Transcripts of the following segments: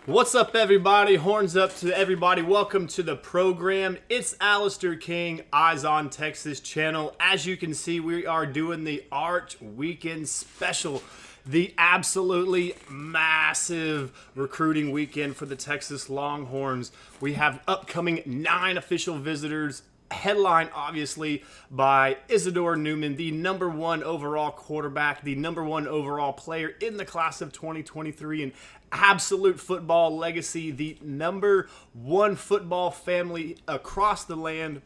What's up, everybody? Horns up to everybody. Welcome to the program. It's Alistair King, Eyes on Texas channel. As you can see, we are doing the Arch Weekend Special, the absolutely massive recruiting weekend for the Texas Longhorns. We have upcoming 9 official visitors, headline obviously by Isidore Newman, the #1 overall quarterback, the #1 overall player in the class of 2023, and absolute football legacy, the #1 football family across the land,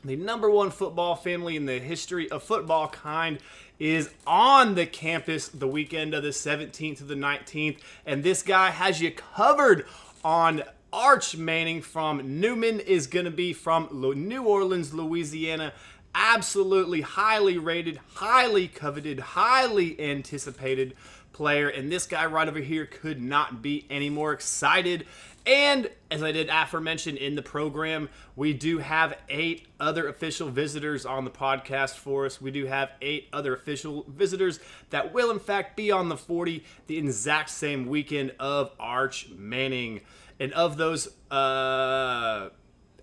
the #1 football family in the history of football kind, is on the campus the weekend of the 17th to the 19th, and this guy has you covered on Arch Manning from Newman. Is going to be from New Orleans, Louisiana. Absolutely highly rated, highly coveted, highly anticipated player. And this guy right over here could not be any more excited. And as I did aforemention in the program, we do have 8 other official visitors on the podcast for us. We do have 8 other official visitors that will in fact be on the 40 the exact same weekend of Arch Manning. And of those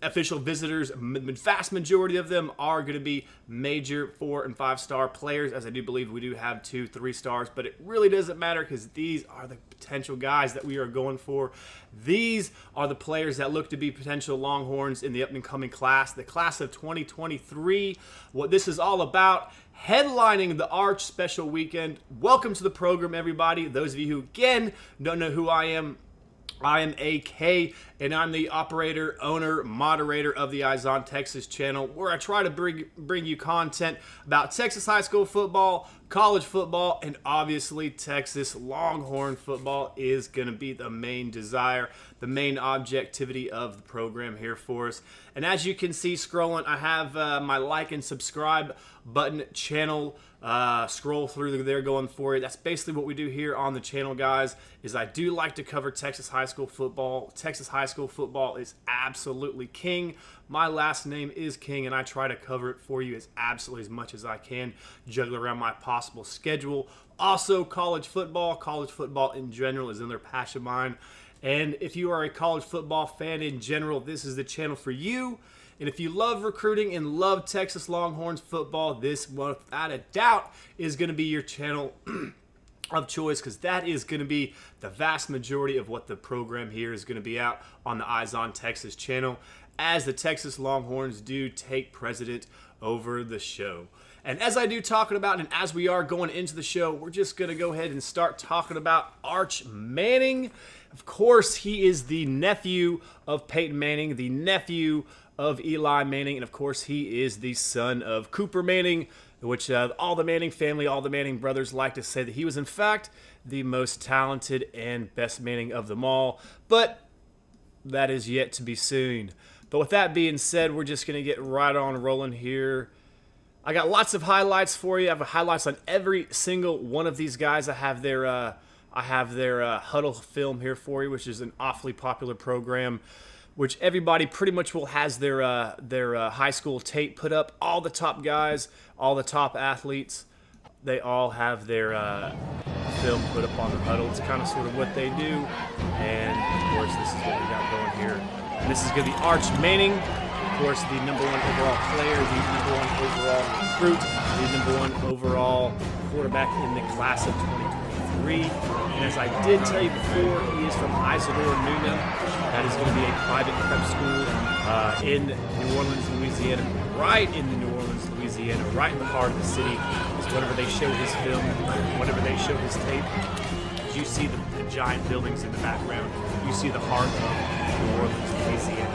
official visitors, vast majority of them are going to be major 4- and 5-star players, as I do believe we do have 2 3-stars, but it really doesn't matter because these are the potential guys that we are going for. These are the players that look to be potential Longhorns in the up-and-coming class, the class of 2023. What this is all about, headlining the Arch Special Weekend. Welcome to the program, everybody. Those of you who, again, don't know who I am AK, and I'm the operator, owner, moderator of the Eyes on Texas channel, where I try to bring you content about Texas high school football, college football, and obviously Texas Longhorn football is going to be the main desire, the main objectivity of the program here for us. And as you can see scrolling, I have my like and subscribe button channel. Scroll through there going for it. That's basically what we do here on the channel, guys, is I do like to cover Texas high school football. Texas high school football is absolutely king. My last name is King, and I try to cover it for you as absolutely as much as I can, juggle around my possible schedule. Also, college football in general is another passion of mine. And if you are a college football fan in general, this is the channel for you. And if you love recruiting and love Texas Longhorns football, this, without a doubt, is going to be your channel of choice, because that is going to be the vast majority of what the program here is going to be out on the Eyes on Texas channel, as the Texas Longhorns do take precedent over the show. And as I do talking about, and as we are going into the show, we're just going to go ahead and start talking about Arch Manning. Of course, he is the nephew of Peyton Manning, the nephew of Eli Manning, and of course he is the son of Cooper Manning, which all the Manning family, all the Manning brothers like to say that he was in fact the most talented and best Manning of them all, but that is yet to be seen. But with that being said, we're just going to get right on rolling here. I got lots of highlights for you. I have highlights on every single one of these guys. I have their Huddle film here for you, which is an awfully popular program, which everybody pretty much will has their high school tape put up. All the top guys, all the top athletes, they all have their film put up on the Huddle. It's kind of sort of what they do. And of course, this is what we got going here. And this is going to be Arch Manning, of course, the #1 overall player, the #1 overall recruit, the #1 overall quarterback in the class of 2023. And as I did tell you before, he is from Isidore Newman. That is going to be a private prep school in New Orleans, Louisiana, right in New Orleans, Louisiana, right in the heart of the city. So whenever they show his film, whenever they show his tape, you see the giant buildings in the background. You see the heart of New Orleans, Louisiana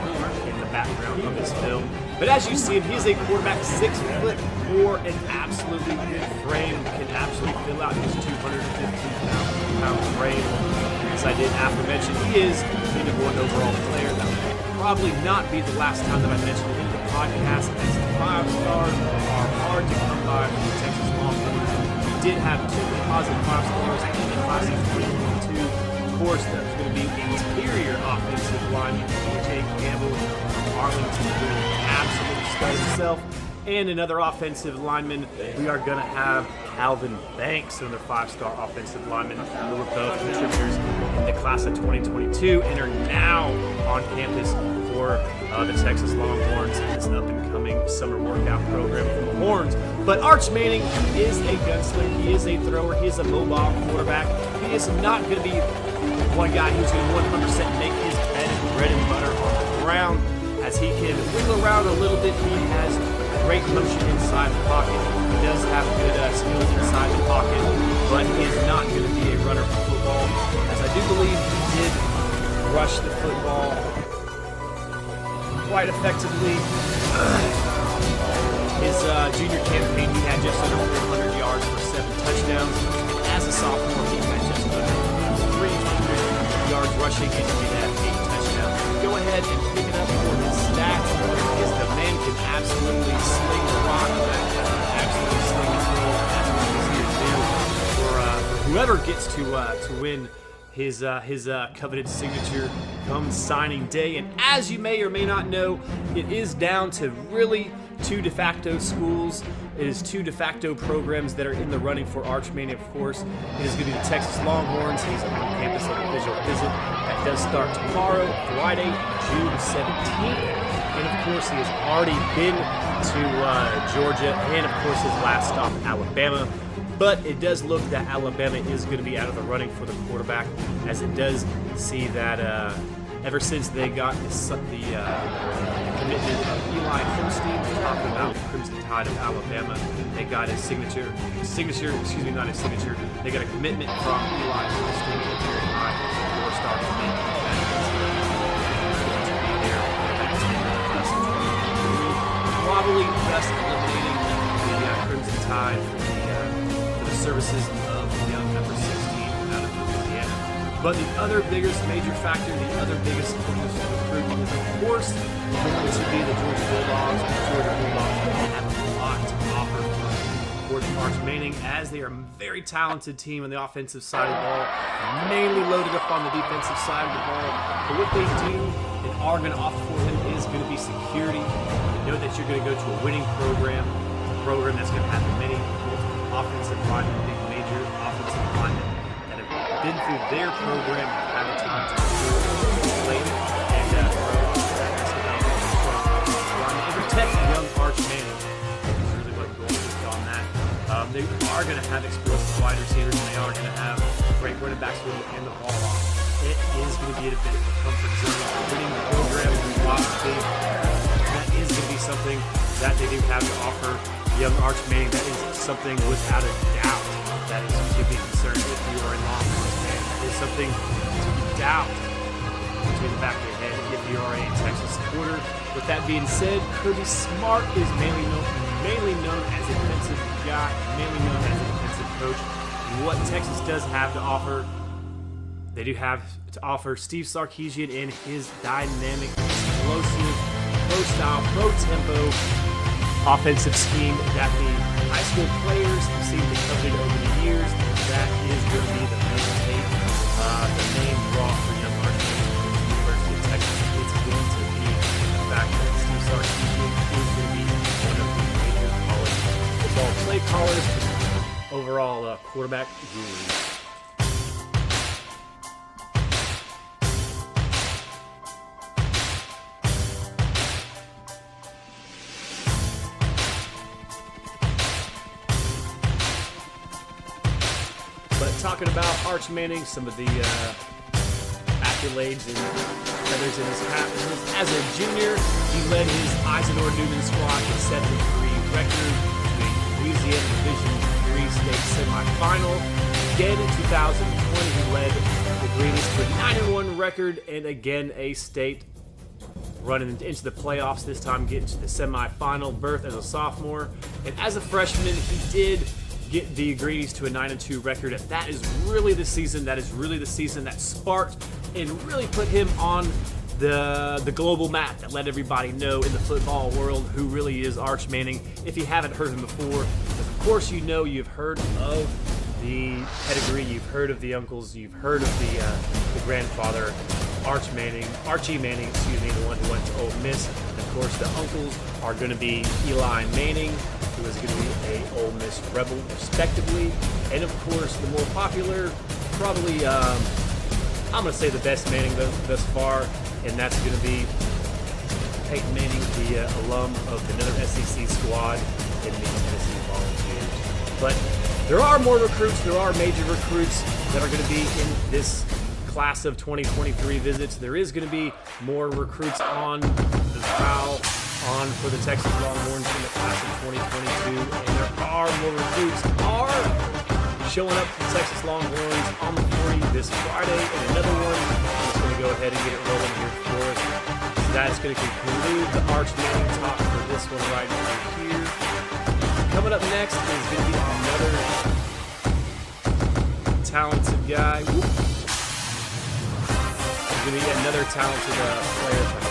in the background of this film. But as you see him, he's a quarterback, 6'4", an absolutely good frame, can absolutely fill out his 215-pound frame. As I did aforemention, he is the #1 overall player. That will probably not be the last time that I mention it in the podcast, as the 5 stars are hard to come by from the Texas Longhorns. We did have 2 composite 5 stars in the class of 2022. Of course, that's going to be interior offensive lineman DJ Campbell from Arlington, doing an absolute stud himself. And another offensive lineman, we are going to have Calvin Banks, another 5-star offensive lineman, who were both contributors in the class of 2022 and are now on campus for the Texas Longhorns in this up-and-coming summer workout program from the Horns. But Arch Manning is a gunslinger. He is a thrower. He is a mobile quarterback. He is not going to be one guy who's going to 100% make his bread and butter on the ground, as he can wiggle around a little bit. He has great motion inside the pocket. He does have good skills inside the pocket, but he is not going to be a runner for football, as I do believe he did rush the football quite effectively. His junior campaign, he had just under 400 yards for 7 touchdowns. As a sophomore, he had just under 300 yards rushing, and he had 8 touchdowns. Go ahead and pick it up for his stats, because the man can absolutely sling the rock, absolutely sling the ball. That's what he's here to do for whoever gets to win his coveted signature come signing day. And as you may or may not know, it is down to really 2 de facto schools. It is 2 de facto programs that are in the running for Arch Manning, of course. It is going to be the Texas Longhorns. He's on campus at a visual visit. That does start tomorrow, Friday, June 17th. And of course, he has already been to Georgia, and of course, his last stop, Alabama. But it does look that Alabama is going to be out of the running for the quarterback, as it does see that ever since they got the commitment of Eli Holstein, talking about the Crimson Tide of Alabama, they got his signature, not his signature, they got a commitment from Eli Holstein, a very high 4-star commitment. Probably thus eliminating the Crimson Tide for the services of the young number 16 out of Louisiana. But the other biggest major factor, the other biggest recruit is, of course, going to be the Georgia Bulldogs. The Georgia Bulldogs have a lot to offer for Arch Manning, as they are a very talented team on the offensive side of the ball, mainly loaded up on the defensive side of the ball. But what they do and are going to offer for him is going to be security. Know that you're going to go to a winning program, a program that's going to have many offensive linemen, big major offensive linemen that have been through their program, have a time to play and protect young Arch Manning. That's really what I'm going with on that. They are going to have explosive wide receivers, and they are going to have great running backs who will hand the ball off. It is going to be a bit of a comfort zone. Winning program is obviously is going to be something that they do have to offer young Arch Manning. That is something without a doubt that is to be concerned if you are a Longhorns fan. That is something to doubt between the back of your head if you are a Texas supporter. With that being said, Kirby Smart is mainly known as a defensive guy, mainly known as a defensive coach. What Texas does have to offer, they do have to offer Steve Sarkisian and his dynamic, explosive pro-style, pro-tempo offensive scheme that the high school players have seemed to covet over the years. That is going to be the main take, the main draw for young Archie from the University of Texas. It's going to be the fact that Steve Sarkisian is going to be one of the major college football play callers, overall quarterback guru. Talking about Arch Manning, some of the accolades and feathers in his hat. As a junior, he led his Eisenhower Newman squad to 7-3 record, the Louisiana Division III state semifinal. Again in 2020, he led the Greenies to a 9-1 record, and again a state running into the playoffs, this time getting to the semifinal berth as a sophomore. And as a freshman, he did get the Greenies to a 9-2 record, and that is really the season. That is really the season that sparked and really put him on the global map, that let everybody know in the football world who really is Arch Manning. If you haven't heard him before, of course you know, you've heard of the pedigree, you've heard of the uncles, you've heard of the grandfather, Archie Manning, the one who went to Ole Miss. And of course, the uncles are going to be Eli Manning, who is going to be a Ole Miss Rebel, respectively. And of course, the more popular, probably, I'm going to say the best Manning thus far, and that's going to be Peyton Manning, the alum of another SEC squad in the Tennessee Volunteers. But there are more recruits, there are major recruits that are going to be in this class of 2023 visits. There is going to be more recruits on the foul on for the Texas Longhorns in the class of 2022, and there are more recruits are showing up for the Texas Longhorns on the 40 this Friday, and another one. I'm just going to go ahead and get it rolling here for us. So that's going to conclude the Arch Manning talk for this one right here. Coming up next is going to be another talented guy. There's going to be another talented player.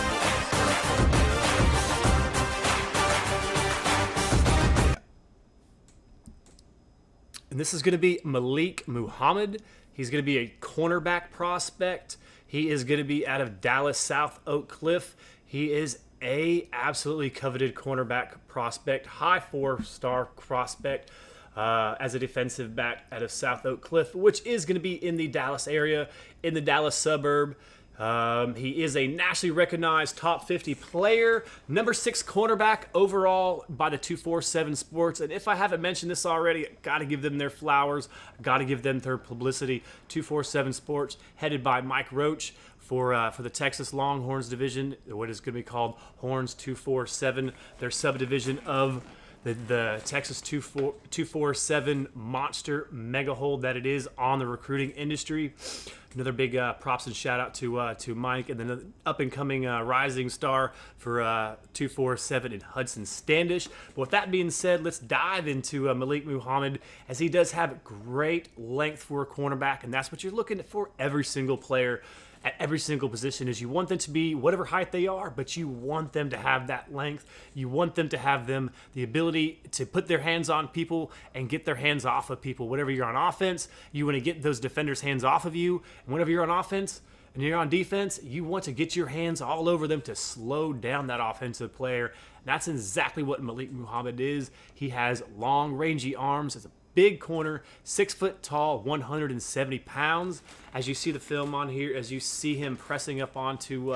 And this is going to be Malik Muhammad. He's going to be a cornerback prospect. He is going to be out of Dallas South Oak Cliff. He is a absolutely coveted cornerback prospect, high 4-star prospect as a defensive back out of South Oak Cliff, which is going to be in the Dallas area, in the Dallas suburb. He is a nationally recognized top 50 player, number 6 cornerback overall by the 247 Sports. And if I haven't mentioned this already, got to give them their flowers, got to give them their publicity. 247 Sports, headed by Mike Roach for the Texas Longhorns division, what is going to be called Horns 247, their subdivision of the Texas 247 monster mega hold that it is on the recruiting industry. Another big props and shout out to Mike, and then an up and coming rising star for 247 in Hudson Standish. But with that being said, let's dive into Malik Muhammad, as he does have great length for a cornerback, and that's what you're looking for every single player at every single position. Is you want them to be whatever height they are, but you want them to have that length. You want them to have the ability to put their hands on people and get their hands off of people. Whenever you're on offense, you want to get those defenders' hands off of you. And whenever you're on offense and you're on defense, you want to get your hands all over them to slow down that offensive player. And that's exactly what Malik Muhammad is. He has long, rangy arms as a big corner, 6 foot tall, 170 pounds. As you see the film on here, as you see him pressing up onto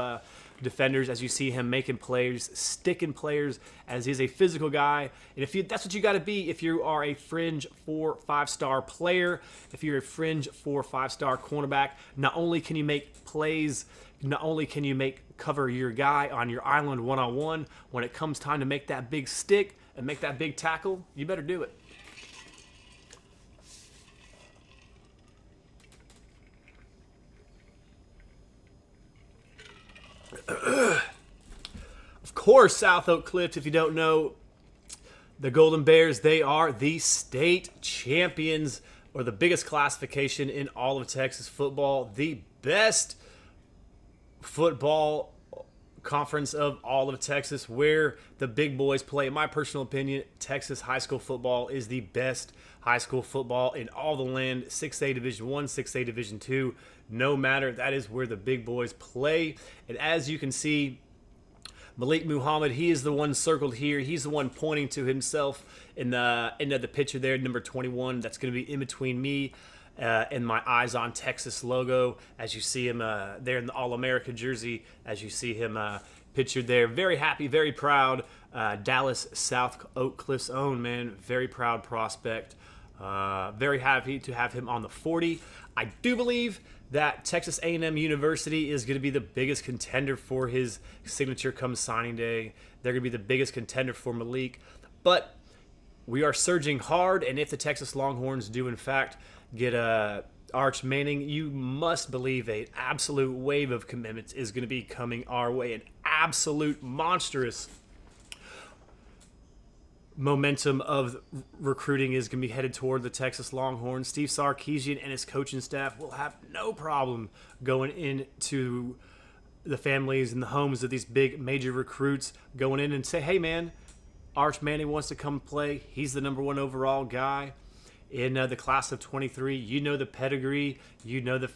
defenders, as you see him making plays, sticking players, as he's a physical guy. And that's what you got to be if you are a fringe 4-5-star player, if you're a fringe 4-5-star cornerback. Not only can you make plays, not only can you cover your guy on your island one-on-one, when it comes time to make that big stick and make that big tackle, you better do it. Of course, South Oak Cliff, if you don't know, the Golden Bears, they are the state champions, or the biggest classification in all of Texas football, the best football conference of all of Texas, where the big boys play. In my personal opinion, Texas high school football is the best high school football in all the land. 6A Division 1, 6A Division 2, no matter. That is where the big boys play. And as you can see, Malik Muhammad, he is the one circled here. He's the one pointing to himself in the picture there, number 21. That's going to be in between me and my Eyes on Texas logo. As you see him there in the All-America jersey, as you see him pictured there. Very happy, very proud. Dallas South Oak Cliff's own, man. Very proud prospect. Very happy to have him on the 40. I do believe that Texas A&M University is going to be the biggest contender for his signature come signing day. They're going to be the biggest contender for Malik. But we are surging hard, and if the Texas Longhorns do, in fact, get Arch Manning, you must believe an absolute wave of commitments is going to be coming our way. An absolute monstrous momentum of recruiting is going to be headed toward the Texas Longhorns. Steve Sarkisian and his coaching staff will have no problem going into the families and the homes of these big major recruits, going in and say, hey man, Arch Manning wants to come play. He's the number 1 overall guy in the class of 23. You know the pedigree. You know the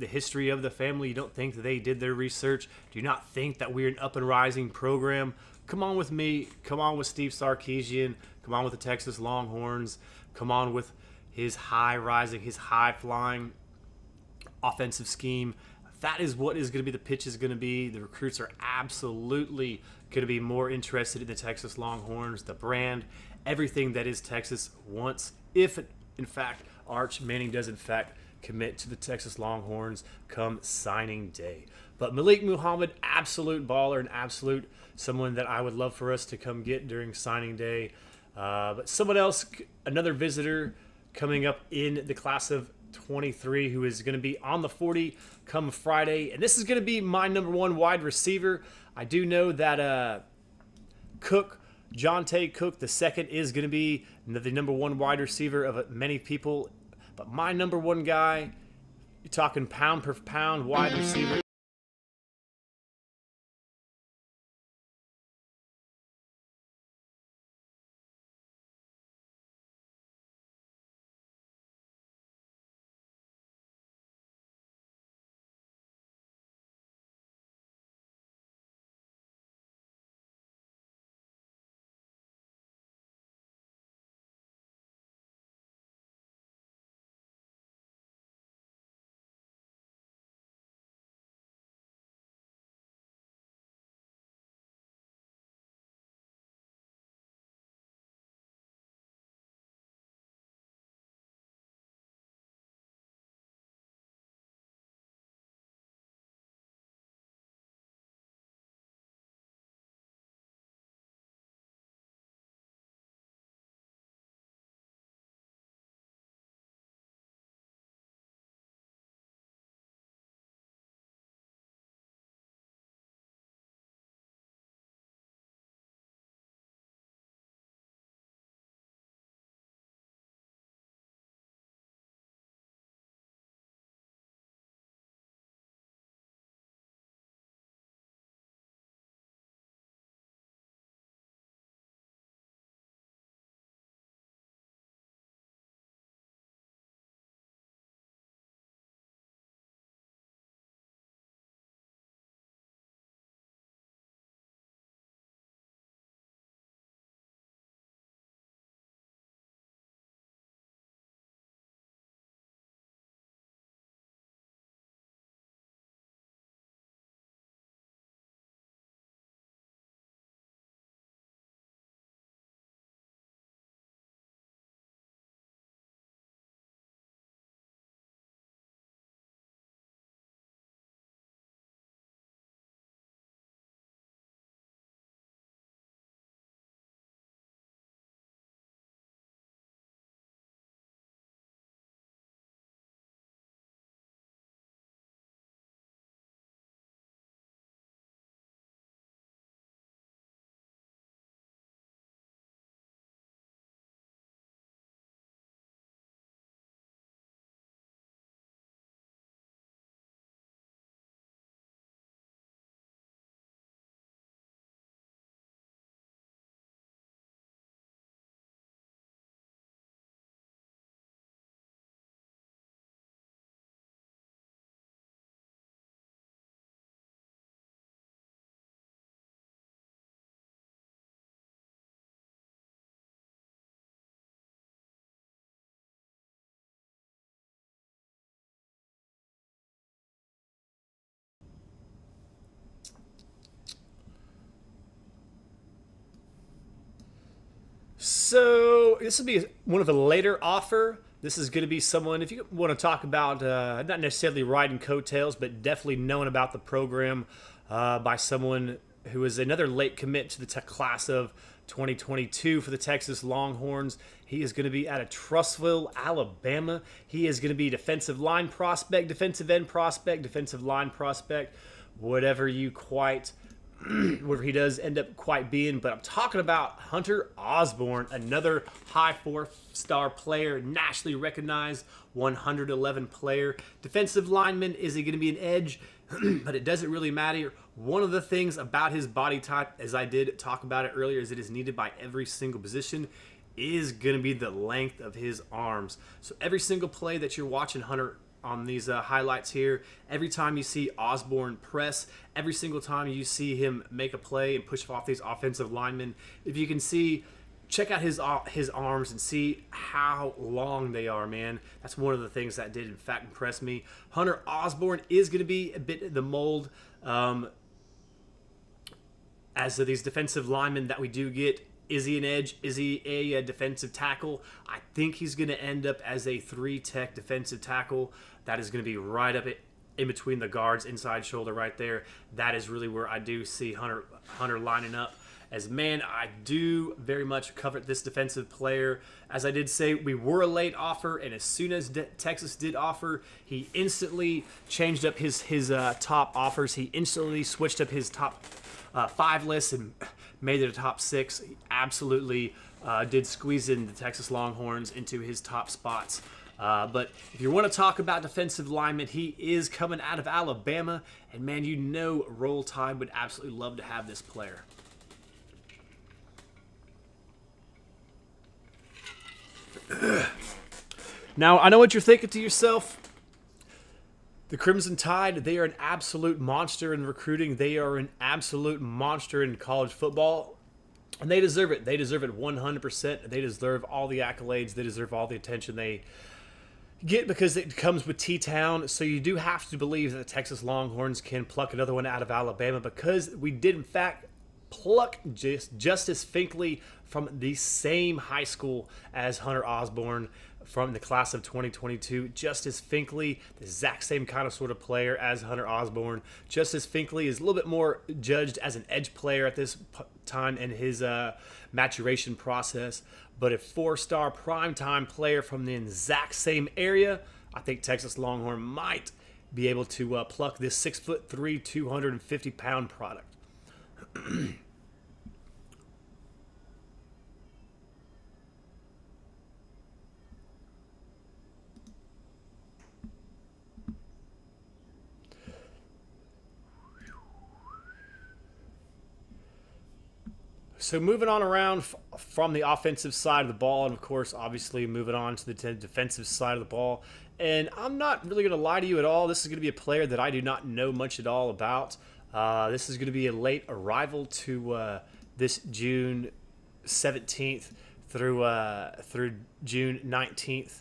history of the family. You don't think that they did their research. Do you not think that we're an up and rising program? Come on with me. Come on with Steve Sarkisian. Come on with the Texas Longhorns. Come on with his high-rising, his high-flying offensive scheme. That is what is going to be the pitch is going to be. The recruits are absolutely going to be more interested in the Texas Longhorns, the brand, everything that is Texas once, if, in fact, Arch Manning does, in fact, commit to the Texas Longhorns come signing day. But Malik Muhammad, absolute baller and absolute someone that I would love for us to come get during signing day. But someone else, another visitor coming up in the class of 23 who is going to be on the 40 come Friday. And this is going to be my number 1 wide receiver. I do know that Cook, Jonte Cook the second, is going to be the number 1 wide receiver of many people. But my number 1 guy, you're talking pound per pound wide receiver, So this will be one of the later offer. This is going to be someone, if you want to talk about not necessarily riding coattails, but definitely knowing about the program by someone who is another late commit to the class of 2022 for the Texas Longhorns. He is going to be out of Trussville, Alabama. He is going to be defensive line prospect, defensive end prospect, defensive line prospect, whatever he does end up quite being. But I'm talking about Hunter Osborne, another high 4-star player, nationally recognized 111 player. Defensive lineman, is he going to be an edge? But it doesn't really matter. One of the things about his body type, as I did talk about it earlier, is it is needed by every single position, is going to be the length of his arms. So every single play that you're watching Hunter on these highlights here, every time you see Osborne press, every single time you see him make a play and push off these offensive linemen, if you can see, check out his arms and see how long they are, man. That's one of the things that did, in fact, impress me. Hunter Osborne is going to be a bit the mold as of these defensive linemen that we do get. Is he an edge? Is he a defensive tackle? I think he's going to end up as a 3-tech defensive tackle. That is going to be right up in between the guards, inside shoulder right there. That is really where I do see Hunter lining up. As, man, I do very much covet this defensive player. As I did say, we were a late offer, and as soon as Texas did offer, he instantly changed up his top offers. He instantly switched up his top 5 list and made it a top 6. He absolutely did squeeze in the Texas Longhorns into his top spots. But if you want to talk about defensive linemen, he is coming out of Alabama, and, man, you know Roll Tide would absolutely love to have this player. Now, I know what you're thinking to yourself. The Crimson Tide, they are an absolute monster in recruiting. They are an absolute monster in college football. And they deserve it. They deserve it 100%. They deserve all the accolades. They deserve all the attention they get because it comes with T-Town. So you do have to believe that the Texas Longhorns can pluck another one out of Alabama, because we did, in fact, pluck Justice Finkley from the same high school as Hunter Osborne from the class of 2022. Justice Finkley, the exact same kind of sort of player as Hunter Osborne. Justice Finkley is a little bit more judged as an edge player at this time in his maturation process, but a 4-star primetime player from the exact same area. I think Texas Longhorn might be able to pluck this 6'3", 250-pound product. So moving on around from the offensive side of the ball, and of course, obviously moving on to the defensive side of the ball. And I'm not really going to lie to you at all. This is going to be a player that I do not know much at all about. This is going to be a late arrival to this June 17th through June 19th.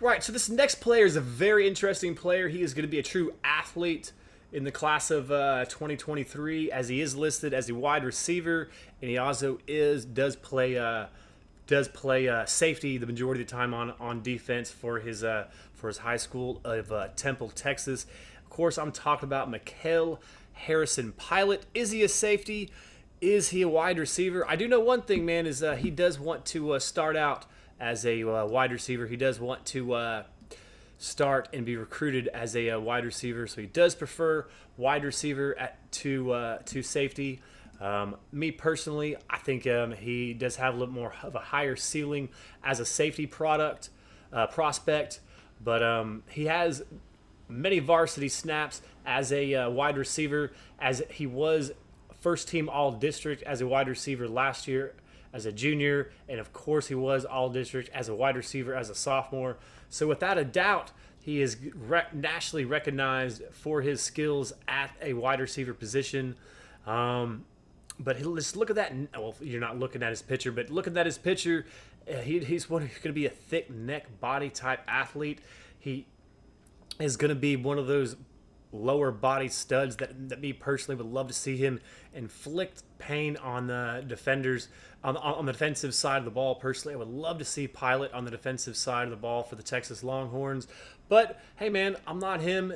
Right, so this next player is a very interesting player. He is going to be a true athlete in the class of 2023, as he is listed as a wide receiver, and he also does play safety the majority of the time on defense for his high school of Temple, Texas. Of course, I'm talking about Mikael Harrison Pilot. Is he a safety? Is he a wide receiver? I do know one thing, man, is he does want to start out as a wide receiver. He does want to start and be recruited as a wide receiver, so he does prefer wide receiver to safety. Me personally, I think he does have a little more of a higher ceiling as a safety prospect, but he has many varsity snaps as a wide receiver, as he was first team all district as a wide receiver last year as a junior, and of course he was all district as a wide receiver as a sophomore. So without a doubt, he is nationally recognized for his skills at a wide receiver position. But let's look at that. Well, you're not looking at his picture, but looking at his picture, he's going to be a thick neck body type athlete. He is going to be one of those lower body studs that me personally would love to see him inflict pain on the defenders on the defensive side of the ball. Personally, I would love to see Pilot on the defensive side of the ball for the Texas Longhorns. But hey, man, I'm not him.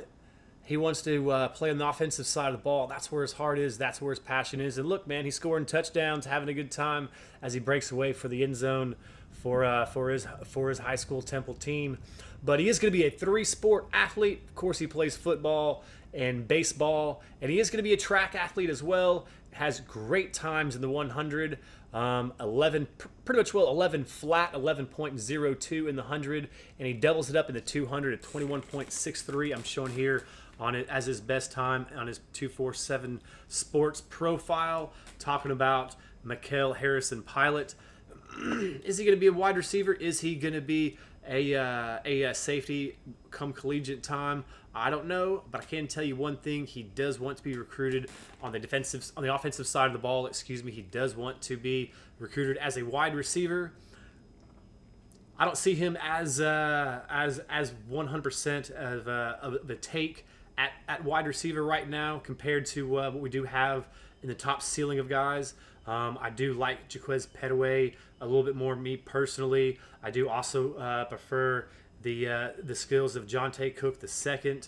He wants to play on the offensive side of the ball. That's where his heart is. That's where his passion is. And look, man, he's scoring touchdowns, having a good time as he breaks away for the end zone for his high school Temple team. But he is going to be a three-sport athlete. Of course, he plays football and baseball, and he is going to be a track athlete as well. Has great times in the 100, 11 flat, 11.02 in the 100, and he doubles it up in the 200 at 21.63. I'm showing here on it as his best time on his 247 Sports profile, talking about Mikael Harrison Pilot. Is he going to be a wide receiver? Is he going to be a safety come collegiate time? I don't know, but I can tell you one thing: he does want to be recruited on the offensive side of the ball. He does want to be recruited as a wide receiver. I don't see him as 100% of the take at wide receiver right now compared to what we do have in the top ceiling of guys. I do like Jaquez Petaway a little bit more, me personally. I do also prefer the skills of Jonte Cook II,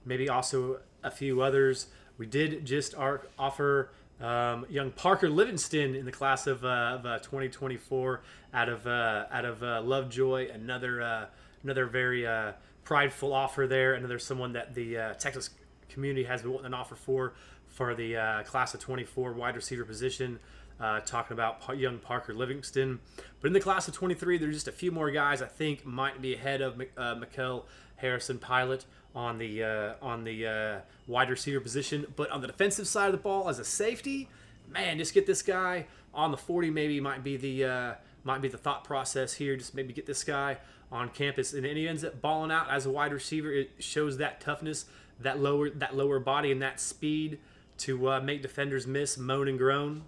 maybe also a few others. We did just offer young Parker Livingston in the class of 2024 out of Lovejoy, another very prideful offer there. Another someone that the Texas community has been wanting an offer for the class of 24 wide receiver position. Talking about young Parker Livingston. But in the class of 23, there's just a few more guys I think might be ahead of Mikael Harrison Pilot on the wide receiver position. But on the defensive side of the ball, as a safety, man, just get this guy on the 40. Maybe might be the thought process here. Just maybe get this guy on campus, and he ends up balling out as a wide receiver. It shows that toughness, that lower body, and that speed to make defenders miss, moan and groan.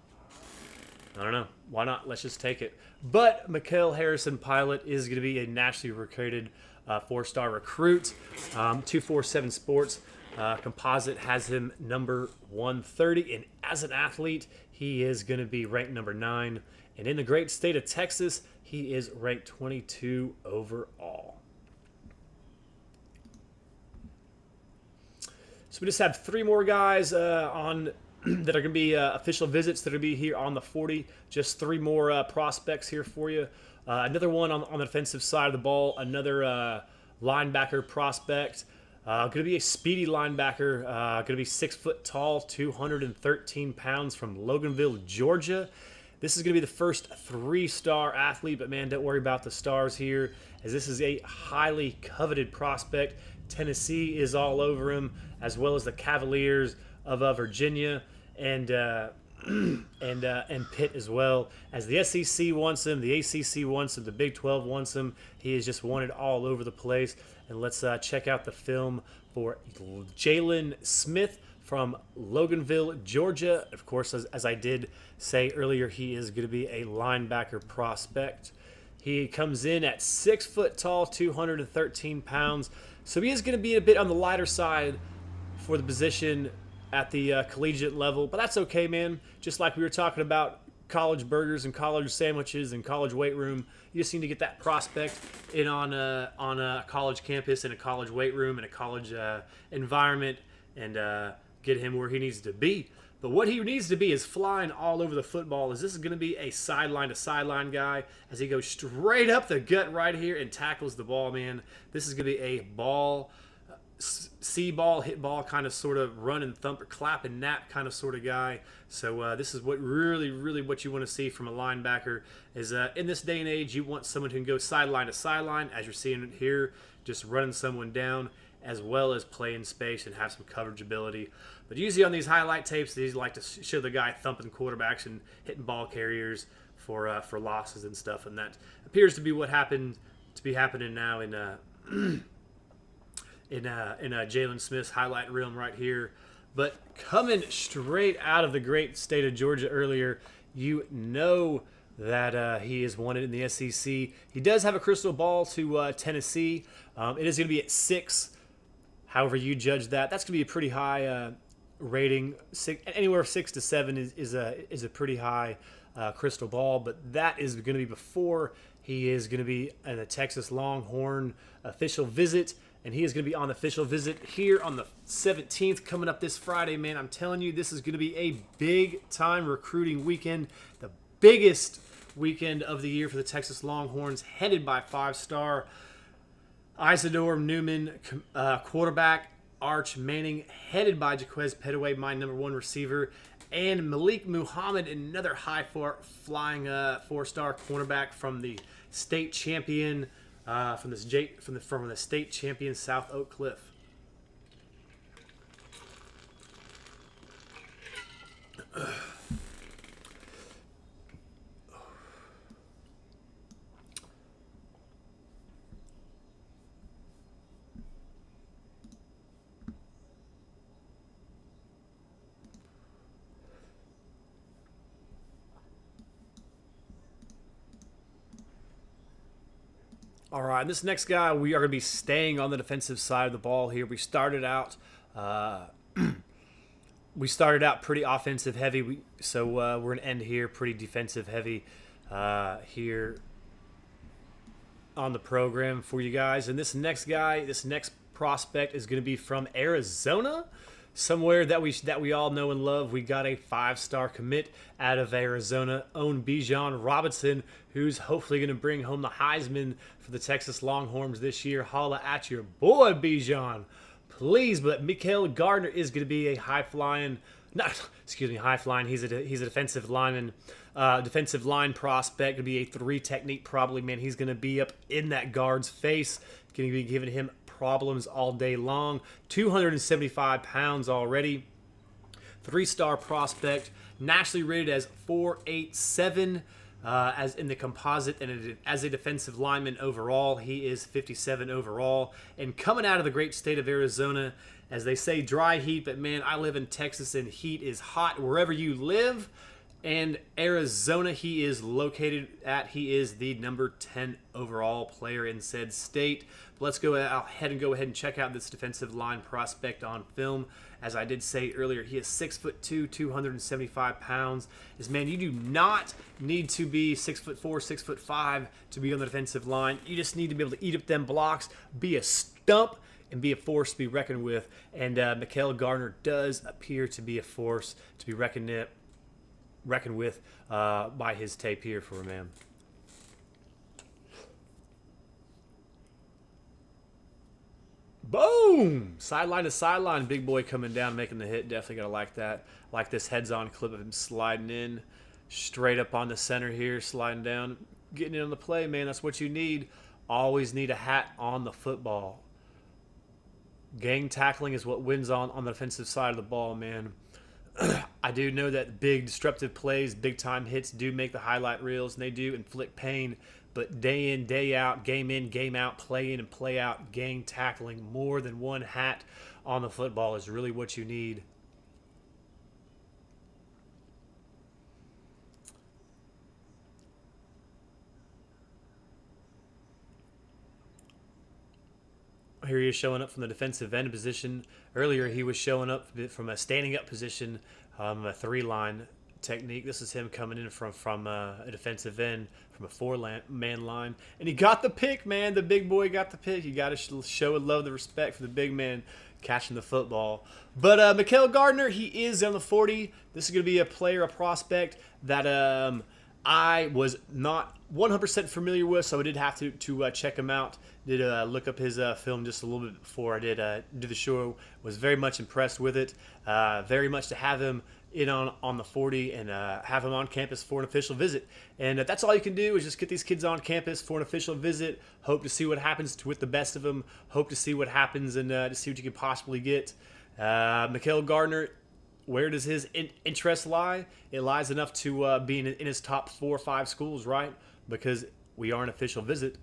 I don't know. Why not? Let's just take it. But Mikael Harrison Pilot is going to be a nationally recruited 4-star recruit. 247 Sports composite has him number 130. And as an athlete, he is going to be ranked number 9. And in the great state of Texas, he is ranked 22 overall. So we just have 3 more guys on that are going to be official visits that are going to be here on the 40. Just 3 more prospects here for you. Another one on the defensive side of the ball. Another linebacker prospect. Going to be a speedy linebacker. Going to be 6 foot tall, 213 pounds from Loganville, Georgia. This is going to be the first 3-star athlete, but man, don't worry about the stars here, as this is a highly coveted prospect. Tennessee is all over him, as well as the Cavaliers of Virginia and Pitt as well. As the SEC wants him, the ACC wants him, the Big 12 wants him. He is just wanted all over the place. And let's check out the film for Jalen Smith from Loganville, Georgia. Of course, as I did say earlier, he is going to be a linebacker prospect. He comes in at 6 foot tall, 213 pounds. So he is going to be a bit on the lighter side for the position at the collegiate level, but that's okay, man. Just like we were talking about college burgers and college sandwiches and college weight room, you just need to get that prospect in on a college campus, in a college weight room, in a college environment, and get him where he needs to be. But what he needs to be is flying all over the football. This is going to be a sideline to sideline guy as he goes straight up the gut right here and tackles the ball, man. This is going to be a ball, see ball, hit ball kind of sort of run and thump or clap and nap kind of sort of guy. So this is what really what you want to see from a linebacker is in this day and age, you want someone who can go sideline to sideline, as you're seeing it here, just running someone down, as well as play in space and have some coverage ability. But usually on these highlight tapes, these like to show the guy thumping quarterbacks and hitting ball carriers for losses and stuff, and that appears to be what happened to be happening now in Jalen Smith's highlight reel right here. But coming straight out of the great state of Georgia earlier, you know that he is wanted in the SEC. He does have a crystal ball to Tennessee. It is going to be at 6. However you judge that, that's going to be a pretty high rating. Anywhere 6 to 7 is a pretty high crystal ball, but that is going to be before he is going to be in a Texas Longhorn official visit. And he is going to be on the official visit here on the 17th, coming up this Friday, man. I'm telling you, this is going to be a big-time recruiting weekend, the biggest weekend of the year for the Texas Longhorns, headed by 5-star Isidore Newman, quarterback, Arch Manning, headed by Jaquez Pettaway, my number 1 receiver, and Malik Muhammad, another high-flying 4-star cornerback from the state champion, from the state champion South Oak Cliff. All right, this next guy, we are going to be staying on the defensive side of the ball here. We started out pretty offensive heavy, so we're going to end here pretty defensive heavy here on the program for you guys. And this next prospect is going to be from Arizona, somewhere that we all know and love. We got a 5-star commit out of Arizona, Bijan Robinson, who's hopefully going to bring home the Heisman for the Texas Longhorns this year. Holla at your boy, Bijan, please. But Mikael Gardner is going to be a high-flying. He's a defensive lineman, defensive line prospect. Going to be a 3 technique probably, man. He's going to be up in that guard's face. Going to be giving him problems all day long. 275 pounds already. 3-star prospect, nationally rated as 4.87 as in the composite, and as a defensive lineman overall, he is 57 overall. And coming out of the great state of Arizona, as they say, dry heat, but man, I live in Texas and heat is hot wherever you live. And Arizona, he is located at. He is the number 10 overall player in said state. But let's go ahead and check out this defensive line prospect on film. As I did say earlier, he is 6'2", 275 pounds. Man, you do not need to be 6'4", 6'5" to be on the defensive line. You just need to be able to eat up them blocks, be a stump, and be a force to be reckoned with. And Mikael Gardner does appear to be a force to be reckoned with by his tape here for a man. Boom! Sideline to sideline, big boy coming down, making the hit. Definitely gotta like that. Like this heads-on clip of him sliding in, straight up on the center here, sliding down, getting in on the play, man. That's what you need. Always need a hat on the football. Gang tackling is what wins on the defensive side of the ball, man. I do know that big disruptive plays, big-time hits do make the highlight reels, and they do inflict pain. But day in, day out, game out, play in and play out, gang tackling, more than one hat on the football is really what you need. Here he is showing up from the defensive end position. Earlier, he was showing up from a standing up position, a 3-line technique. This is him coming in from a defensive end, from a 4-man line. And he got the pick, man. The big boy got the pick. You got to show and love the respect for the big man catching the football. But Mikael Gardner, he is on the 40. This is going to be a player, a prospect that I was not 100% familiar with, so I did have to check him out. Did look up his film just a little bit before I did do the show. Was very much impressed with it. Very much to have him in on the 40 and have him on campus for an official visit. And that's all you can do is just get these kids on campus for an official visit. Hope to see what happens with the best of them. Hope to see what happens and to see what you can possibly get. Mikael Gardner, where does his interest lie? It lies enough to be in his top 4 or 5 schools, right? Because we are an official visit.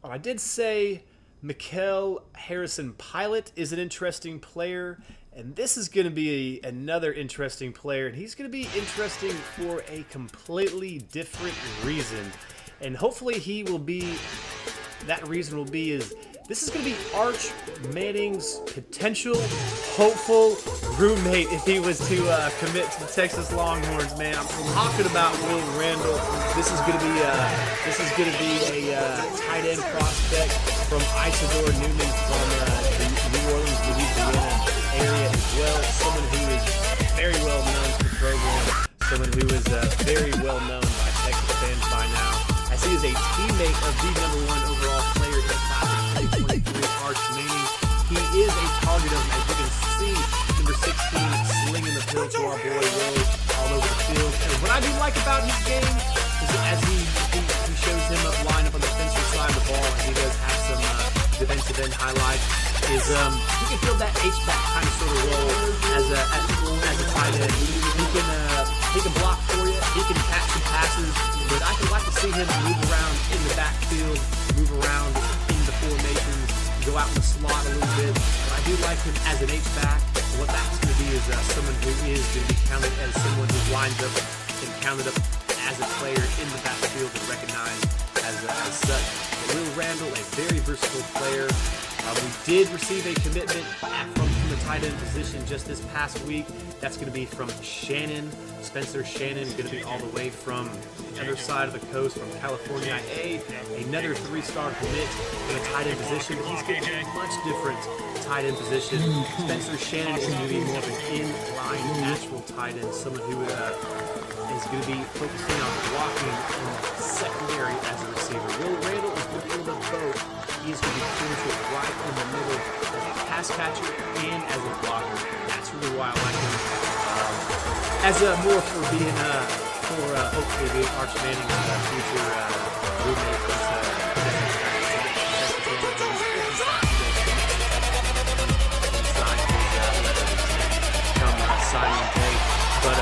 I did say Mikael Harrison Pilot is an interesting player, and this is going to be another interesting player, and he's going to be interesting for a completely different reason. And hopefully that reason will be this is going to be Arch Manning's potential hopeful roommate if he was to commit to the Texas Longhorns. Man, I'm talking about Will Randall. This is going to be a tight end prospect from Isidore Newman from the New Orleans, Louisiana area as well. Someone who is very well known to the program. Someone who is very well known by Texas fans by now, as he is a teammate of the #1 overall player in the class of 2023, Arch Manning. He is a target of, as you can see, number 16 slinging the pill to our boy Will all over the field. And what I do like about his game is that as he shows him up line up on the defensive side of the ball, and he does have some defensive end highlights, is he can fill that H-back kind of sort of role as a tight end. He can block for you, he can catch some passes, but I would like to see him move around in the backfield, move around in the formations, go out in the slot a little bit. But I do like him as an H-back. What that's going to be is someone who is going to be counted as someone who lines up and counted up as a player in the backfield and recognized as such. Will Randall, a very versatile player. We did receive a commitment from the tight end position just this past week. That's going to be from Shannon. Spencer Shannon, going to be all the way from the other side of the coast, from California. Another 3-star commit in a tight end position. He's going to be a much different tight end position. Spencer Shannon is going to be more of an in-line natural tight end, someone who is going to be focusing on blocking in the secondary as a receiver. Will Randall is going to be able to both. He's going to be critical right in the middle as a pass catcher and as a blocker. That's really why I like him. As more for being hopefully being Arch Manning's future roommate. Signing day. But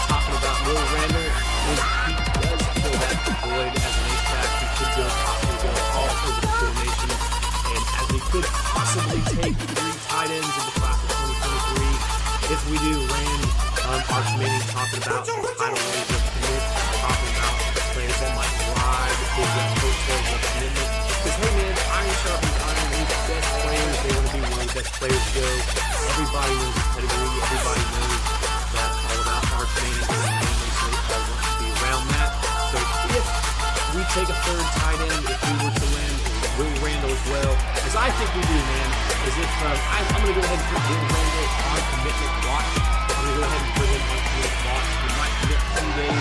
talking about Will Randall, he does fill that void as an H-back. He could possibly go all over the formation, and as we could possibly take 3 tight ends in the class of 2023 if we do land Arch Manning talking about the tidal wave of commit, talking about players that might ride his coattails of commitment. Because hey man, iron sharpens iron. These best players, they want to be where the best players go. Everybody knows the pedigree. Everybody knows that all about Arch Manning and his family, so they all want to be around that. So if we take a 3rd tight end, if we were to land Will Randall as well, as I think we do, man, is if I'm going to go ahead and put Will Randall on commitment watch. I'm going to go ahead and put him on commitment watch. He might commit 2 days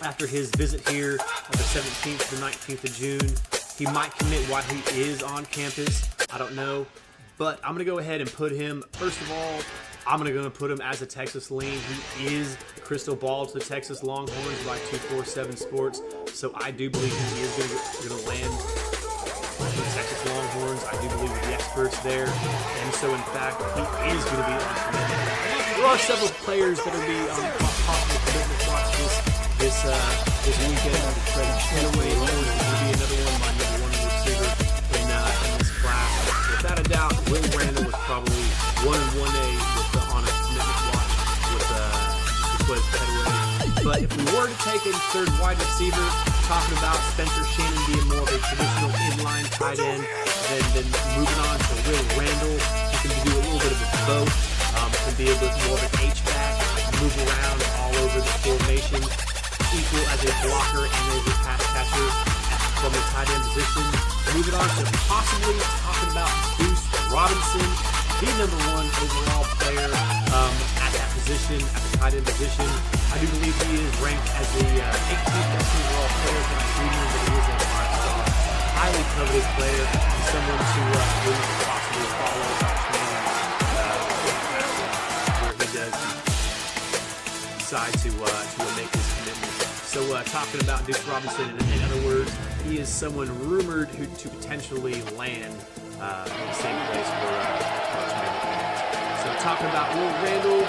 after his visit here on the 17th to 19th of June. He might commit while he is on campus. I don't know. But I'm going to go ahead and put him, first of all, I'm going to put him as a Texas lean. He is the crystal ball to the Texas Longhorns by 247 Sports. So I do believe he is going to land the Texas Longhorns. I do believe with the experts there. And so, in fact, he is going to be on commitment. There are several players that will be on possible commitment watch this weekend. Craig Chenoway is going to be another one, my #1 receiver in this class. Without a doubt, Will Randall was probably 1 and 1A on a commitment watch with Marquez Petaway. But if we were to take a third wide receiver, talking about Spencer Shannon being more of a traditional inline tight end, then moving on to Will Randall, who can do a little bit of both. Can be a bit more of an H-back, move around all over the formation, equal as a blocker and as a pass catcher from the tight end position. Moving on to possibly talking about Deuce Robinson, the number 1 overall player at that position, at the tight end position. I do believe he is ranked as the 18th best overall player for the Cleveland, but he is a 5-star, highly coveted player, and someone to really possibly follow where he does decide to make his commitment. So talking about Deuce Robinson, in other words, he is someone rumored to potentially land in the same place where Arch Manning lands. So talking about Will Randall,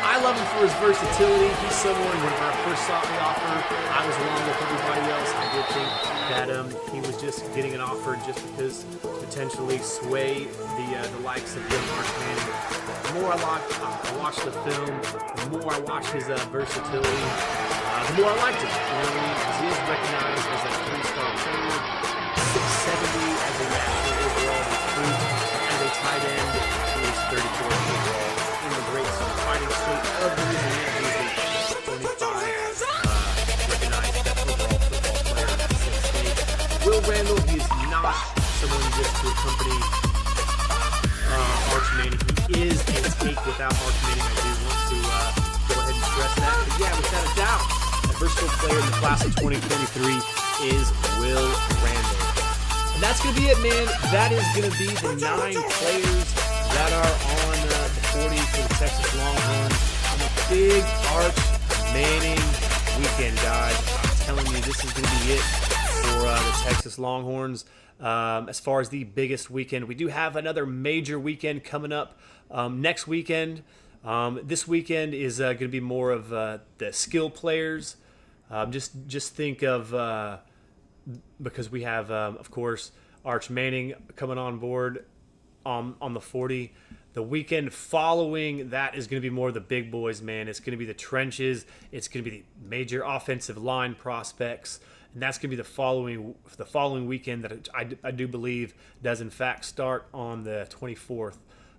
I love him for his versatility. He's someone, when I first saw the offer, I was along with everybody else. I did think that he was just getting an offer just because potentially sway the likes of Jim Arch Manning. The more I watched the film, the more I watched his versatility, the more I liked him. You know what I mean? Because he is recognized as a 3-star player, 670 as a national overall recruit, as a tight end, he is 34 overall in the great fighting state of Louisiana. He is a 25 recognized best overall football player in that state. Will Randall, he is not someone just to accompany Arch Manning. He is a take without Arch Manning. I do want to go ahead and stress that. But yeah, without a doubt, a versatile player in the class of 2023 is Will Randall. And that's going to be it, man. That is going to be the 9 players that are on the 40 for the Texas Longhorns on a big Arch Manning weekend, guys. I'm telling you, this is going to be it for the Texas Longhorns. As far as the biggest weekend, we do have another major weekend coming up next weekend. This weekend is going to be more of the skill players. Just think of because we have, of course, Arch Manning coming on board on the 40. The weekend following that is going to be more of the big boys, man. It's going to be the trenches. It's going to be the major offensive line prospects. And that's going to be the following weekend that I do believe does in fact start on the 24th.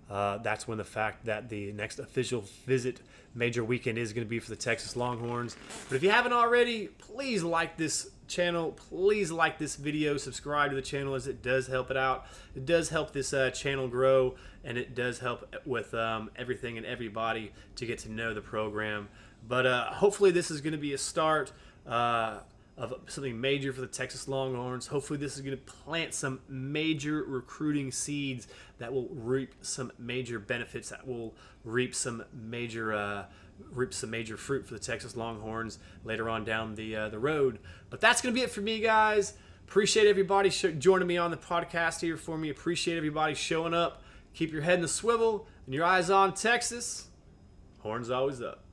That's when the fact that the next official visit major weekend is going to be for the Texas Longhorns. But if you haven't already, please like this channel. Please like this video. Subscribe to the channel, as it does help it out. It does help this channel grow, and it does help with everything and everybody to get to know the program. But hopefully this is going to be a start of something major for the Texas Longhorns. Hopefully this is going to plant some major recruiting seeds that will reap some major benefits, that will reap some major fruit for the Texas Longhorns later on down the road. But that's going to be it for me, guys. Appreciate everybody joining me on the podcast here for me. Appreciate everybody showing up. Keep your head in the swivel and your eyes on Texas. Horns always up.